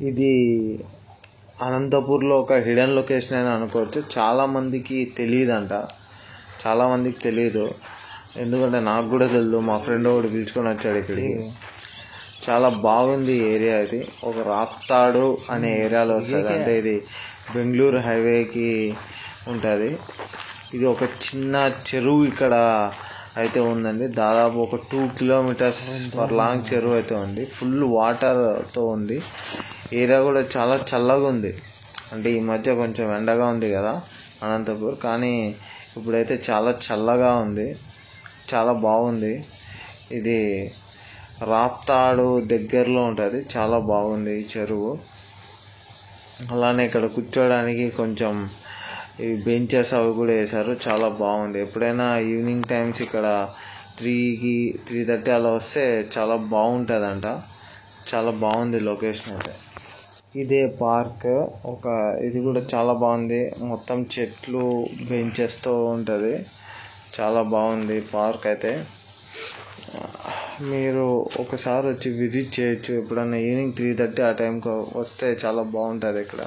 ఇది అనంతపూర్లో ఒక హిడెన్ లొకేషన్ అని అనుకోవచ్చు. చాలామందికి తెలియదు, ఎందుకంటే నాకు కూడా తెలియదు. మా ఫ్రెండ్ ఒకటి పిలుచుకొని వచ్చాడు ఇక్కడికి. చాలా బాగుంది ఏరియా. ఇది ఒక రాప్తాడు అనే ఏరియాలో వస్తుంది, అంటే ఇది బెంగళూరు హైవేకి ఉంటుంది. ఇది ఒక చిన్న చెరువు ఇక్కడ అయితే ఉందండి. దాదాపు ఒక 2 కిలోమీటర్స్ పర్ లాంగ్ చెరువు అయితే ఉంది. ఫుల్ వాటర్తో ఉంది. ఏరియా కూడా చాలా చల్లగా ఉంది. అంటే ఈ మధ్య కొంచెం ఎండగా ఉంది కదా అనంతపూర్, కానీ ఇప్పుడైతే చాలా చల్లగా ఉంది. చాలా బాగుంది. ఇది రాప్తాడు దగ్గరలో ఉంటుంది. చాలా బాగుంది ఈ చెరువు. అలానే ఇక్కడ కూర్చోడానికి కొంచెం ఈ బెంచెస్ అవి కూడా వేశారు. చాలా బాగుంది. ఎప్పుడైనా ఈవినింగ్ టైమ్స్ ఇక్కడ 3:30 అలా వస్తే చాలా బాగుంటుందంట. చాలా బాగుంది లొకేషన్ అయితే. ఇదే పార్క్. ఇది కూడా చాలా బాగుంది. మొత్తం చెట్లు బెంచెస్తో ఉంటుంది. చాలా బాగుంది పార్క్ అయితే. మీరు ఒకసారి వచ్చి విజిట్ చేయొచ్చు. ఎప్పుడన్నా ఈవినింగ్ 3:30 ఆ టైంకి వస్తే చాలా బాగుంటుంది ఇక్కడ.